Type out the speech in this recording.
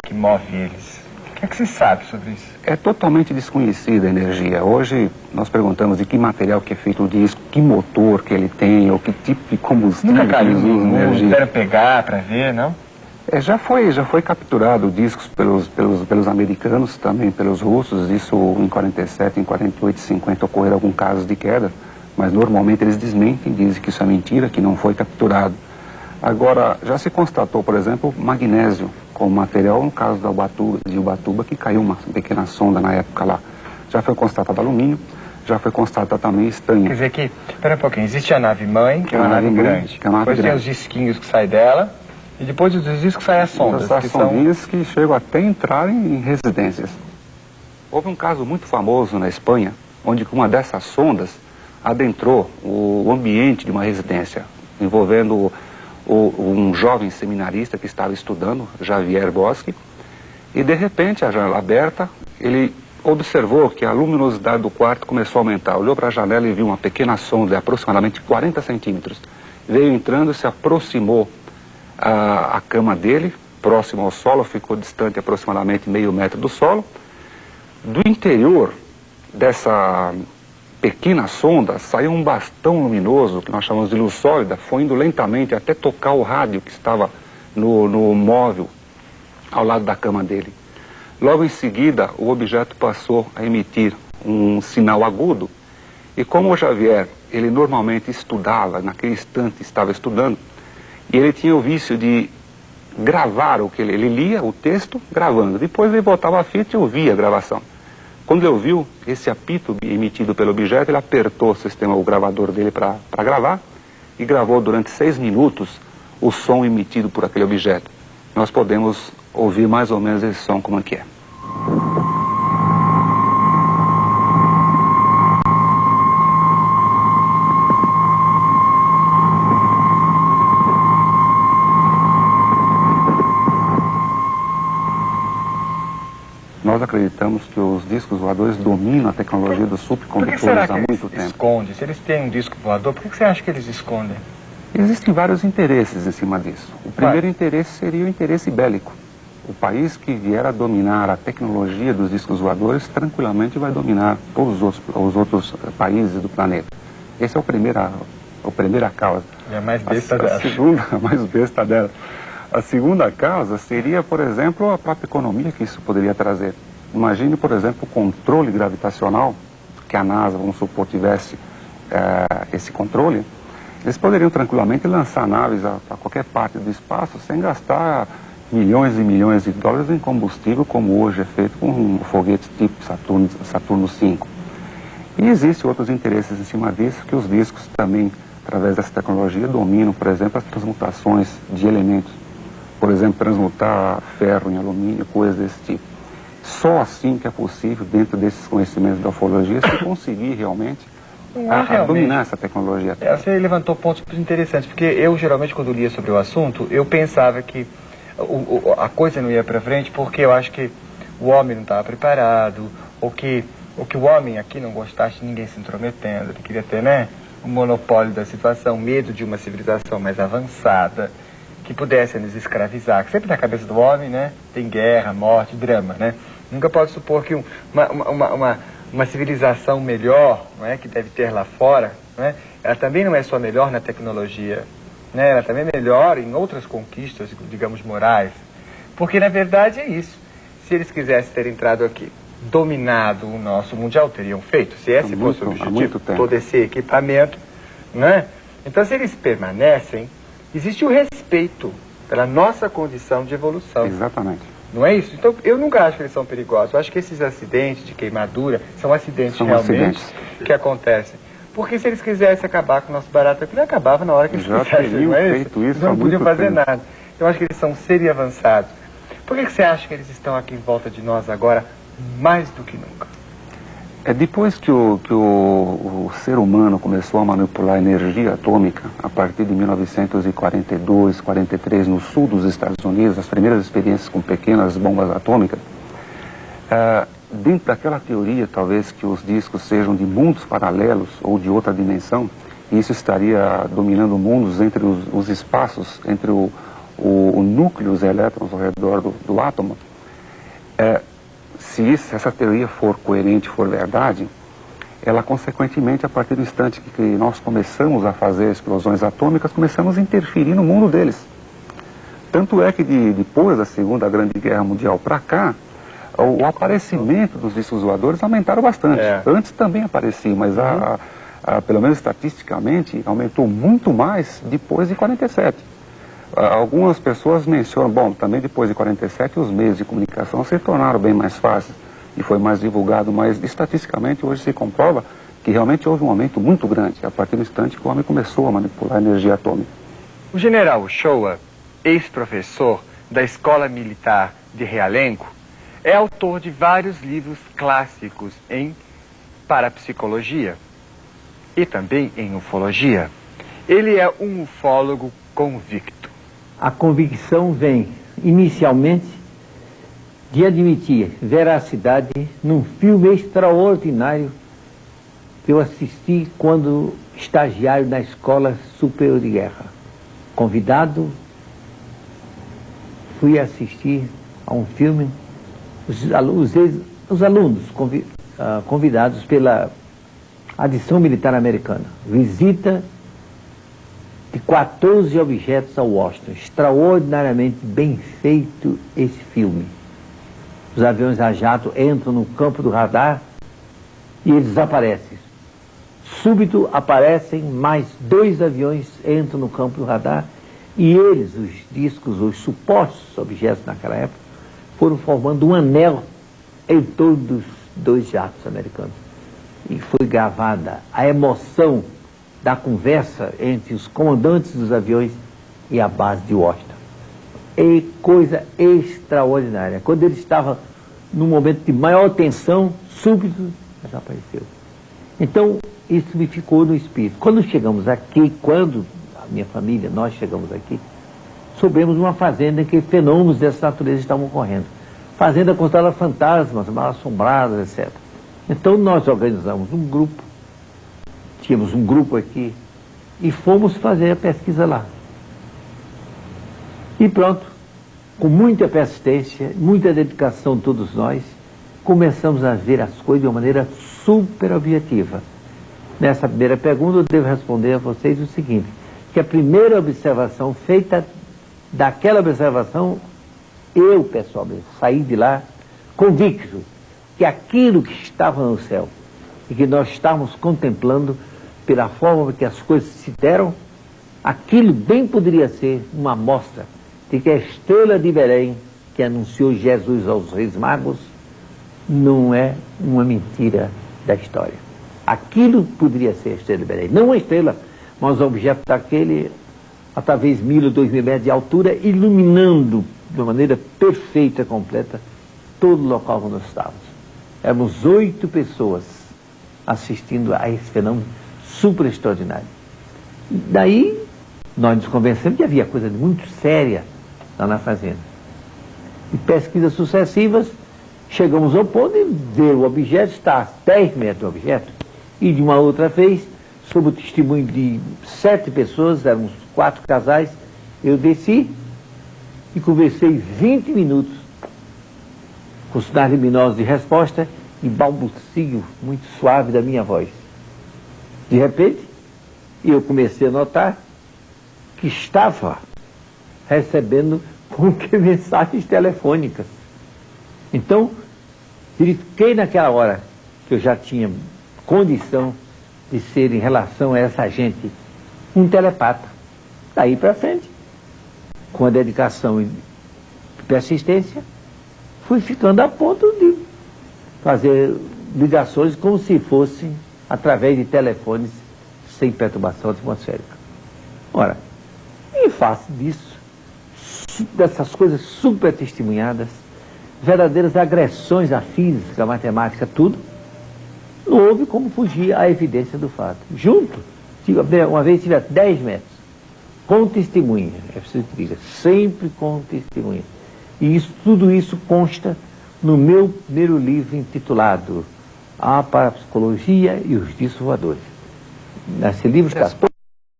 que move eles? O que é que se sabe sobre isso? É totalmente desconhecida a energia. Hoje nós perguntamos de que material que é feito o disco, que motor que ele tem, ou que tipo de combustível Nunca caiu que usa energia. Espera pegar para ver, não? Já foi capturado discos pelos americanos, também pelos russos. Isso em 47, em 48, 50 ocorreram alguns casos de queda, mas normalmente eles desmentem, dizem que isso é mentira, que não foi capturado. Agora, já se constatou, por exemplo, magnésio como material, no caso de Ubatuba, que caiu uma pequena sonda na época lá. Já foi constatado alumínio, já foi constatado também estanho. Quer dizer que, espera um pouquinho, existe a nave mãe, que é uma nave grande. Depois tem os disquinhos que saem dela, e depois dos discos saem as sondas. As sondinhas que chegam até a entrar em residências. Houve um caso muito famoso na Espanha, onde uma dessas sondas adentrou o ambiente de uma residência, envolvendo um jovem seminarista que estava estudando, Javier Bosque, e de repente, a janela aberta, ele observou que a luminosidade do quarto começou a aumentar. Olhou para a janela e viu uma pequena sonda de aproximadamente 40 centímetros. Veio entrando, se aproximou à cama dele, próximo ao solo, ficou distante aproximadamente meio metro do solo. Do interior dessa pequena sonda saiu um bastão luminoso, que nós chamamos de luz sólida, foi indo lentamente até tocar o rádio que estava no móvel ao lado da cama dele. Logo em seguida, o objeto passou a emitir um sinal agudo, e como o Javier, ele normalmente estudava, naquele instante estava estudando, e ele tinha o vício de gravar o que ele lia, o texto, gravando. Depois ele voltava a fita e ouvia a gravação. Quando ele ouviu esse apito emitido pelo objeto, ele apertou o gravador dele para gravar e gravou durante 6 minutos o som emitido por aquele objeto. Nós podemos ouvir mais ou menos esse som como é que é. Nós acreditamos que os discos voadores dominam a tecnologia dos supercondutores há muito tempo. Esconde? Se eles têm um disco voador, por que você acha que eles escondem? Existem vários interesses em cima disso. O primeiro interesse seria o interesse bélico. O país que vier a dominar a tecnologia dos discos voadores tranquilamente vai dominar todos os outros países do planeta. Essa é a primeira causa. E a mais besta dela. A mais besta dela. A segunda causa seria, por exemplo, a própria economia que isso poderia trazer. Imagine, por exemplo, o controle gravitacional, que a NASA, vamos supor, tivesse esse controle. Eles poderiam tranquilamente lançar naves a qualquer parte do espaço sem gastar milhões e milhões de dólares em combustível, como hoje é feito com foguetes tipo Saturno V. E existem outros interesses em cima disso, que os discos também, através dessa tecnologia, dominam, por exemplo, as transmutações de elementos. Por exemplo, transmutar ferro em alumínio, coisas desse tipo. Só assim que é possível, dentro desses conhecimentos da ufologia, se conseguir realmente dominar essa tecnologia. Você levantou pontos interessantes, porque eu geralmente quando lia sobre o assunto, eu pensava que a coisa não ia para frente porque eu acho que o homem não estava preparado, ou que o homem aqui não gostasse de ninguém se intrometendo, ele queria ter, né, o monopólio da situação, medo de uma civilização mais avançada, que pudesse nos escravizar, que sempre na cabeça do homem, né, tem guerra, morte, drama, né? Nunca pode supor que uma civilização melhor, não é, que deve ter lá fora, não é, ela também não é só melhor na tecnologia, né, ela também é melhor em outras conquistas, digamos, morais. Porque, na verdade, é isso. Se eles quisessem ter entrado aqui, dominado o nosso mundial, teriam feito. Se esse fosse o objetivo, todo esse equipamento, né? Então, se eles permanecem, existe o respeito pela nossa condição de evolução. Exatamente. Não é isso? Então, eu nunca acho que eles são perigosos. Eu acho que esses acidentes de queimadura são acidentes que acontecem. Porque se eles quisessem acabar com o nosso barato aqui, ele acabava na hora que eles quisessem, não é isso? Eles não podiam fazer nada. Eu acho que eles são seres avançados. Por que você acha que eles estão aqui em volta de nós agora mais do que nunca? Depois que o ser humano começou a manipular a energia atômica, a partir de 1942, 43, no sul dos Estados Unidos, as primeiras experiências com pequenas bombas atômicas, dentro daquela teoria, talvez, que os discos sejam de mundos paralelos ou de outra dimensão, e isso estaria dominando mundos entre os espaços, entre o núcleo e os elétrons ao redor do átomo, Se essa teoria for coerente, for verdade, ela consequentemente, a partir do instante que nós começamos a fazer explosões atômicas, começamos a interferir no mundo deles. Tanto é que depois da Segunda Grande Guerra Mundial para cá, o aparecimento dos discos voadores aumentaram bastante. Antes também aparecia, mas pelo menos estatisticamente, aumentou muito mais depois de 47. Algumas pessoas mencionam, bom, também depois de 47 os meios de comunicação se tornaram bem mais fáceis e foi mais divulgado, mas estatisticamente hoje se comprova que realmente houve um aumento muito grande a partir do instante que o homem começou a manipular a energia atômica. O general Uchoa, ex-professor da Escola Militar de Realengo, é autor de vários livros clássicos em parapsicologia e também em ufologia. Ele é um ufólogo convicto. A convicção vem, inicialmente, de admitir veracidade num filme extraordinário que eu assisti quando estagiário na Escola Superior de Guerra. Convidado, fui assistir a um filme, os alunos convidados pela adição militar americana. Visita de 14 objetos a Washington. Extraordinariamente bem feito esse filme. Os aviões a jato entram no campo do radar e eles desaparecem. Súbito aparecem mais 2 aviões, entram no campo do radar e eles, os discos, os supostos objetos naquela época, foram formando um anel em torno dos 2 jatos americanos. E foi gravada a emoção da conversa entre os comandantes dos aviões e a base de Washington. É coisa extraordinária. Quando ele estava num momento de maior tensão, súbito, desapareceu. Então, isso me ficou no espírito. Quando chegamos aqui, quando a minha família, nós chegamos aqui, soubemos uma fazenda em que fenômenos dessa natureza estavam ocorrendo. Fazenda considerada fantasmas, mal assombradas, etc. Então, nós organizamos um grupo, tínhamos um grupo aqui, e fomos fazer a pesquisa lá. E pronto, com muita persistência, muita dedicação de todos nós, começamos a ver as coisas de uma maneira super objetiva. Nessa primeira pergunta, eu devo responder a vocês o seguinte, que a primeira observação feita daquela observação, eu, pessoalmente, saí de lá convicto que aquilo que estava no céu e que nós estávamos contemplando pela forma que as coisas se deram, aquilo bem poderia ser uma amostra de que a estrela de Belém, que anunciou Jesus aos Reis Magos, não é uma mentira da história. Aquilo poderia ser a estrela de Belém. Não uma estrela, mas um objeto daquele, a talvez 1.000 ou 2.000 metros de altura, iluminando de uma maneira perfeita, completa, todo o local onde nós estávamos. Éramos 8 pessoas assistindo a esse fenômeno super extraordinário. E daí, nós nos convencemos que havia coisa muito séria lá na fazenda. E pesquisas sucessivas, chegamos ao ponto de ver o objeto estar a 10 metros do objeto, e de uma outra vez, sob o testemunho de 7 pessoas, éramos 4 casais, eu desci e conversei 20 minutos com sinais luminosos de resposta e balbucio muito suave da minha voz. De repente, eu comecei a notar que estava recebendo como que mensagens telefônicas. Então, verifiquei naquela hora que eu já tinha condição de ser, em relação a essa gente, um telepata. Daí para frente, com a dedicação e persistência, fui ficando a ponto de fazer ligações como se fossem através de telefones sem perturbação atmosférica. Ora, em face disso, dessas coisas super testemunhadas, verdadeiras agressões à física, à matemática, tudo, não houve como fugir à evidência do fato. Junto, uma vez tive a 10 metros, com testemunha, é preciso que diga, sempre com testemunha. E isso, tudo isso consta no meu primeiro livro intitulado A Parapsicologia e os Discos Voadores. Nesse livro está